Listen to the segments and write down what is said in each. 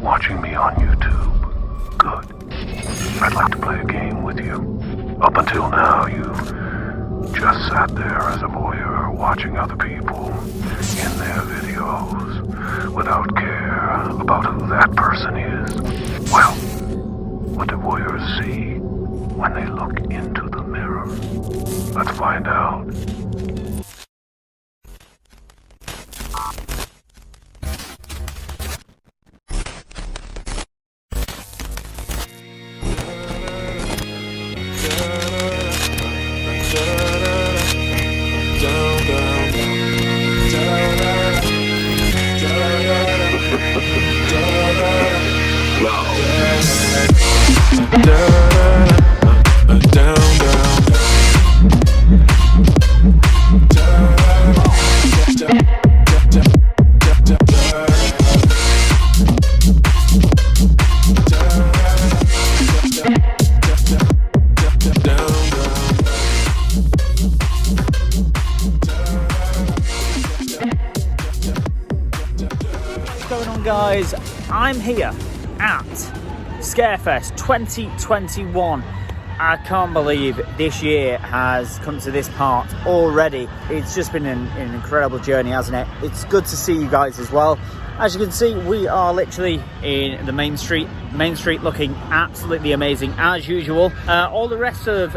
watching me on YouTube? Good. I'd like to play a game with you. Up until now, you've just sat there as a voyeur watching other people in their videos without care about who that person is. Well, what do voyeurs see when they look into the mirror? Let's find out. Guys, I'm here at Scarefest 2021. I can't believe this year has come to this part already. It's just been an incredible journey, hasn't it? It's good to see you guys as well. As you can see, we are literally in the main street looking absolutely amazing as usual. All the rest of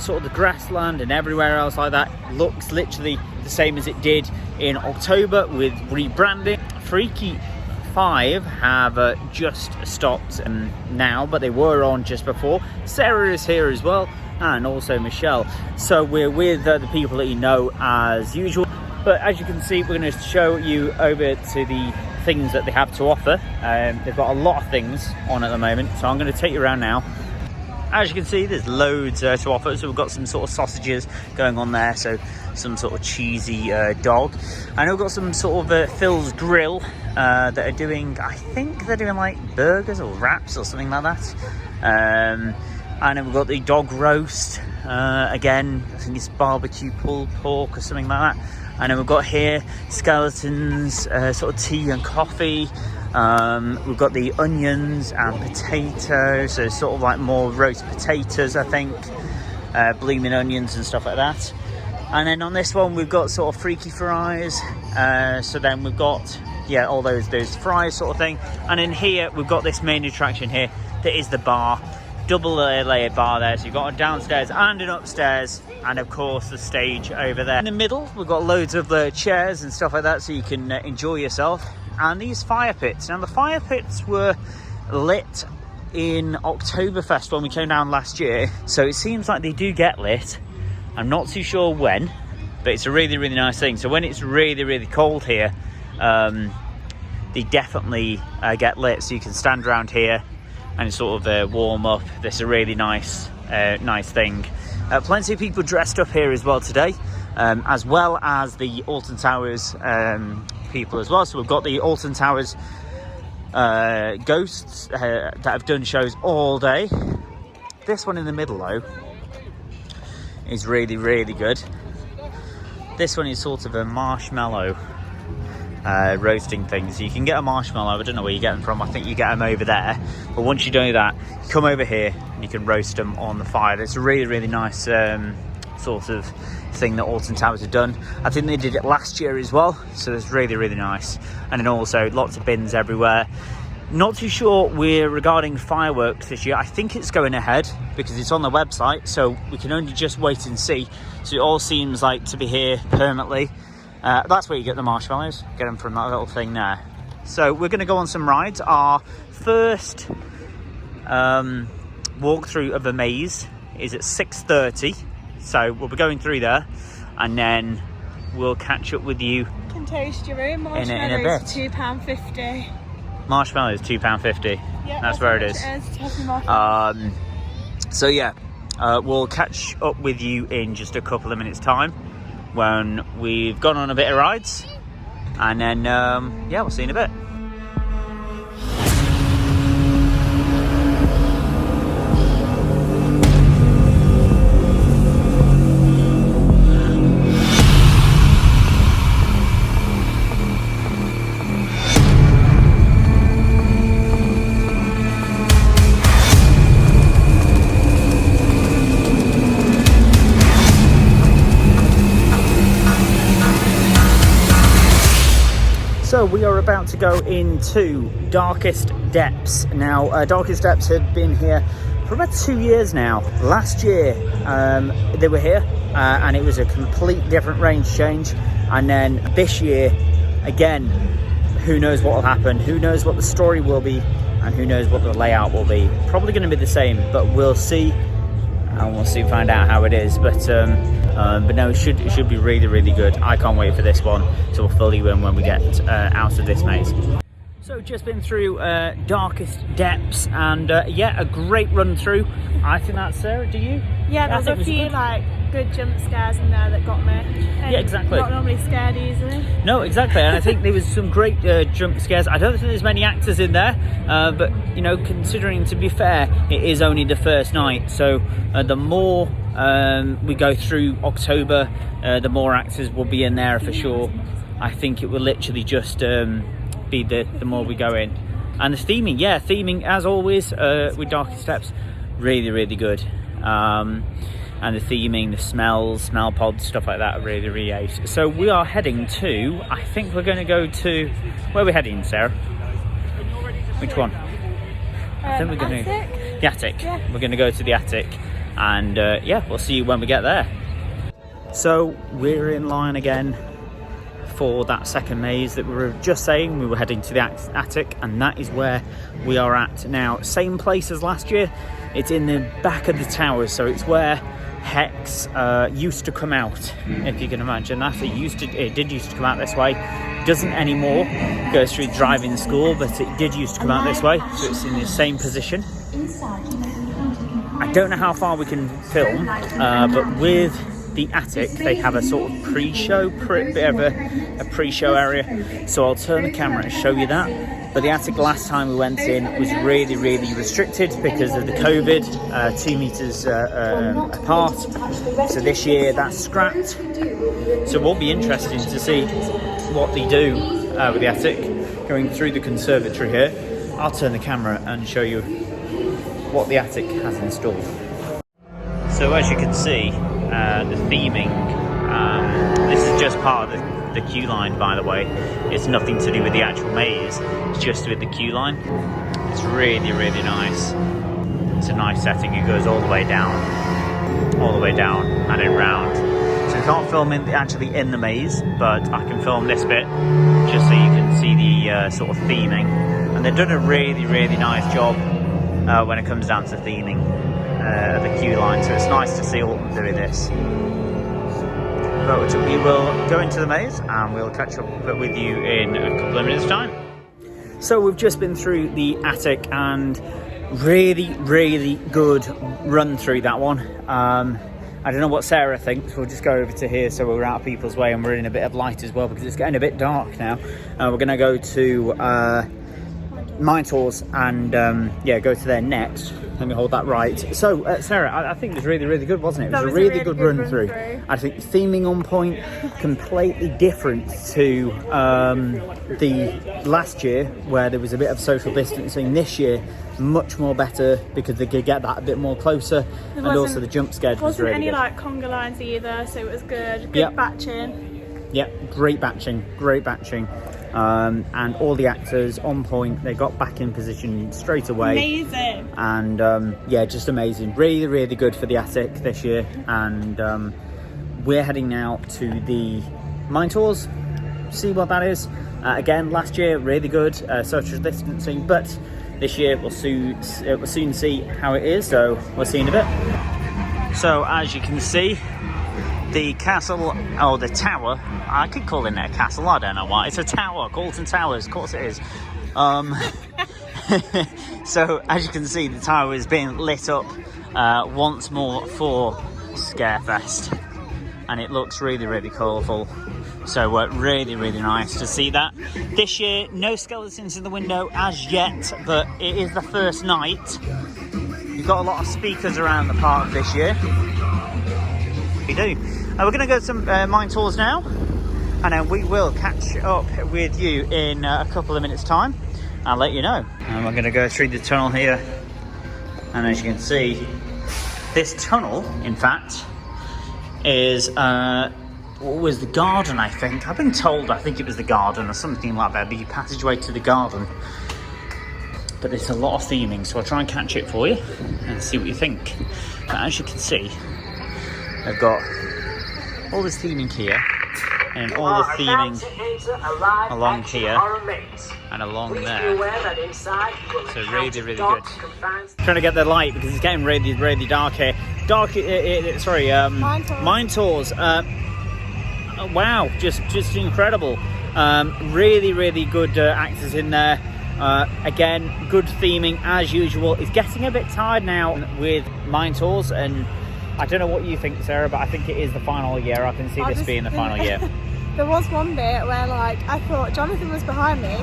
sort of the grassland and everywhere else like that looks literally the same as it did in October with rebranding. Freaky 5 have just stopped now, but they were on just before. Sarah is here as well, and also Michelle. So we're with the people that you know as usual. But as you can see, we're going to show you over to the things that they have to offer. They've got a lot of things on at the moment, so I'm going to take you around now. As you can see, there's loads to offer. So we've got some sort of sausages going on there, so some sort of cheesy dog. And we've got some sort of Phil's Grill that are doing, I think they're doing like burgers or wraps or something like that. And then we've got the dog roast. Again, I think it's barbecue pulled pork or something like that. And then we've got here skeletons, sort of tea and coffee. We've got the onions and potatoes, so sort of like more roast potatoes, I think, blooming onions and stuff like that. And then on this one we've got sort of freaky fries, so then we've got all those fries sort of thing. And in here we've got this main attraction here that is the bar, double layered bar there, so you've got a downstairs and an upstairs, and of course the stage over there. In the middle we've got loads of chairs and stuff like that, so you can enjoy yourself. And these fire pits, now the fire pits were lit in Oktoberfest when we came down last year, so it seems like they do get lit. I'm not too sure when, but it's a really nice thing. So when it's really cold here, they definitely get lit, so you can stand around here and sort of warm up. This is a really nice thing. Plenty of people dressed up here as well today, as well as the Alton Towers people as well. So we've got the Alton Towers ghosts that have done shows all day. This one in the middle though is really good. This one is sort of a marshmallow roasting thing, so you can get a marshmallow. I don't know where you get them from, I think you get them over there, but once you do that, you come over here and you can roast them on the fire. It's a really nice sort of thing that Alton Towers have done. I think they did it last year as well, so it's really nice. And then also lots of bins everywhere. Not too sure we're regarding fireworks this year. I think it's going ahead because it's on the website, so we can only just wait and see. So it all seems like to be here permanently. That's where you get the marshmallows, get them from that little thing there. So we're going to go on some rides. Our first walkthrough of the maze is at 6:30. So we'll be going through there, and then we'll catch up with you. You can taste your own in a bit. £2.50. Marshmallows £2.50. Yeah, that's where it is. So yeah, we'll catch up with you in just a couple of minutes time when we've gone on a bit of rides, and then we'll see you in a bit. So we are about to go into Darkest Depths. Now, Darkest Depths had been here for about 2 years now. Last year, they were here, and it was a complete different range change. And then this year, again, who knows what will happen? Who knows what the story will be? And who knows what the layout will be? Probably going to be the same, but we'll see. And we'll soon find out how it is. But no, it should be really, really good. I can't wait for this one. So we'll fill you in when we get out of this maze. So just been through Darkest Depths, and yeah, a great run through. I think that's Sarah. Do you? Yeah, there's a few like good jump scares in there that got me. Yeah, exactly. Not normally scared easily. No, exactly. And I think there was some great jump scares. I don't think there's many actors in there, but you know, considering, to be fair, it is only the first night. So the more we go through October, the more actors will be in there for sure. I think it will literally just be the more we go in. And the theming as always with Darkest Depths, really, really good. And the theming, the smells, smell pods, stuff like that are really, really ace. So we are heading to, I think we're going to go to, where are we heading, Sarah? Which one? I think we're going to the attic. Yeah. We're going to go to the attic, and yeah, we'll see you when we get there. So we're in line again for that second maze that we were just saying. We were heading to the attic, and that is where we are at now. Same place as last year. It's in the back of the towers, so it's where Hex used to come out, if you can imagine that. It did used to come out this way. Doesn't anymore. Goes through driving school, but it did used to come out this way, so it's in the same position. I don't know how far we can film, but with the attic they have a sort of pre-show, bit of a pre-show area, so I'll turn the camera and show you that. But the attic last time we went in was really, really restricted because of the COVID, 2 meters apart. So this year that's scrapped. So it will be interesting to see what they do with the attic. Going through the conservatory here, I'll turn the camera and show you what the attic has installed. So as you can see, the theming, this is just part of the queue line, by the way. It's nothing to do with the actual maze, it's just with the queue line. It's really, really nice. It's a nice setting. It goes all the way down and then round. So we can't film actually in the maze, but I can film this bit just so you can see the sort of theming. And they've done a really, really nice job when it comes down to theming the queue line, so it's nice to see Alton doing this. But we will go into the maze and we'll catch up with you in a couple of minutes' time. So we've just been through the attic, and really, really good run through that one. I don't know what Sarah thinks. We'll just go over to here so we're out of people's way and we're in a bit of light as well because it's getting a bit dark now. We're going to go to Mine Tours and yeah, go to there next. Let me hold that right. So Sarah, I think it was really, really good, wasn't it? It was a really good run through. I think theming on point, completely different to the last year where there was a bit of social distancing. This year, much more better because they could get that a bit more closer, and also the jump scare was really good. Wasn't any like conga lines either, so it was good. Good batching. Yep, great batching. And all the actors on point. They got back in position straight away. Amazing. And yeah, just amazing. Really, really good for the attic this year. And we're heading now to the Mine Tours. See what that is. Again, last year really good social distancing, but this year we'll soon see how it is. So we'll see in a bit. So as you can see, the castle, or the tower, I could call it a castle, I don't know why. It's a tower, Alton Towers, of course it is. So as you can see, the tower is being lit up once more for Scarefest, and it looks really, really colourful. So really, really nice to see that. This year, no skeletons in the window as yet, but it is the first night. We've got a lot of speakers around the park this year. We do. We're going to go to some Mine Tours now, and then we will catch up with you in a couple of minutes' time. I'll let you know. And we're going to go through the tunnel here, and as you can see, this tunnel, in fact, is was the garden, I think. I've been told, I think it was the garden or something like that, the passageway to the garden. But there's a lot of theming, so I'll try and catch it for you and see what you think. But as you can see, they've got all this theming here, and all the theming along here and along there. So really, really good. Trying to get the light because it's getting really, really dark here. Mine tours. Wow, just incredible. Really, really good actors in there. Again, good theming as usual. It's getting a bit tired now with mine tours, and I don't know what you think, Sarah, but I think it is the final year. I can see this being the final year. There was one bit where, like, I thought Jonathan was behind me,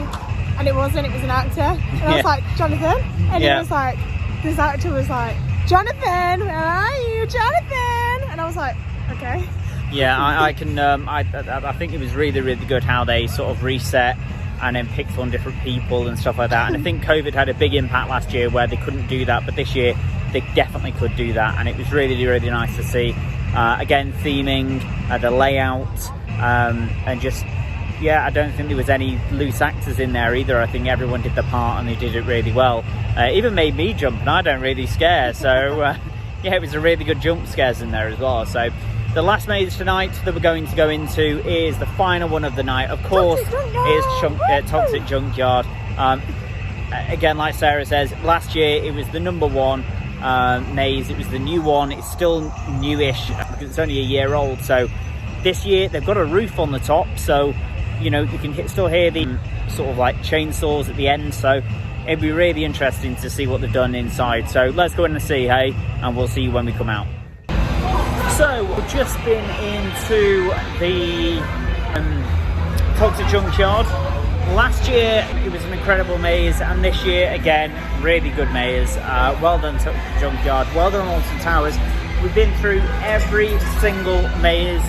and it wasn't. It was an actor, and I was like, Jonathan, and he was like, this actor was like, Jonathan, where are you, Jonathan? And I was like, okay. Yeah, I think it was really, really good how they sort of reset and then picked on different people and stuff like that. And I think COVID had a big impact last year where they couldn't do that, but this year they definitely could do that, and it was really, really nice to see. Again, theming, the layout, and just, yeah, I don't think there was any loose actors in there either. I think everyone did the part and they did it really well. Even made me jump, and I don't really scare, so yeah, it was a really good jump scares in there as well. So the last maze tonight that we're going to go into is the final one of the night. Of course, is Toxic Junkyard. Again, like Sarah says, last year it was the number one maze. It was the new one. It's still newish because it's only a year old. So this year they've got a roof on the top, so you know you can still hear the sort of like chainsaws at the end. So it'd be really interesting to see what they've done inside. So let's go in and see, hey, and we'll see you when we come out. So we've just been into the Toxic Junkyard. Last year it was an incredible maze, and this year again, really good maze. Well done Toxic Junkyard, well done Alton Towers. We've been through every single maze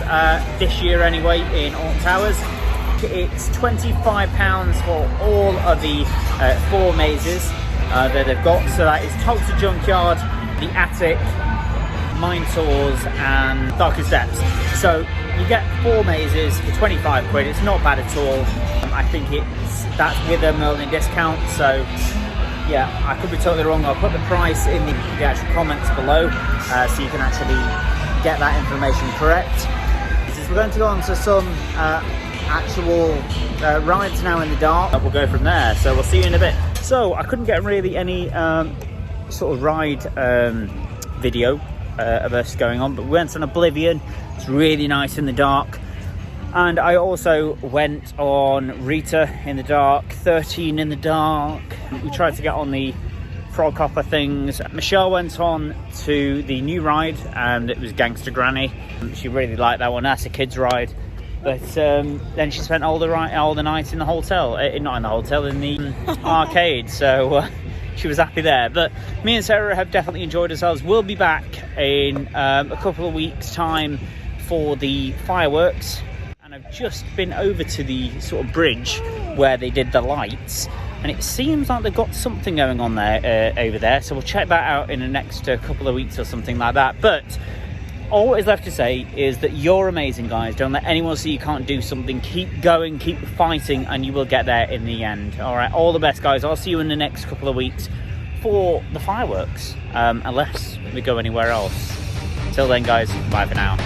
this year anyway in Alton Towers. It's £25 for all of the 4 mazes that they've got. So that is Toxic Junkyard, the Attic, Mine Tours and Darkest Depths. So you get 4 mazes for 25 quid. It's not bad at all. I think that's with a Merlin discount. So yeah, I could be totally wrong. I'll put the price in the actual comments below so you can actually get that information correct. We're going to go on to some actual rides now in the dark. We'll go from there. So we'll see you in a bit. So I couldn't get really any sort of ride video of us going on, but we went on Oblivion. It's really nice in the dark. And I also went on Rita in the dark, 13 in the dark. We tried to get on the frog hopper things. Michelle went on to the new ride, and it was Gangster Granny. She really liked that one. That's a kid's ride. But then she spent all the night in the hotel, not in the hotel, in the arcade. So she was happy there. But me and Sarah have definitely enjoyed ourselves. We'll be back in a couple of weeks' time for the fireworks. And I've just been over to the sort of bridge where they did the lights, and it seems like they've got something going on there over there. So we'll check that out in the next couple of weeks or something like that. But all is left to say is that you're amazing, guys. Don't let anyone see you can't do something. Keep going, keep fighting, and you will get there in the end. All right, all the best, guys. I'll see you in the next couple of weeks for the fireworks, unless we go anywhere else. Till then, guys, bye for now.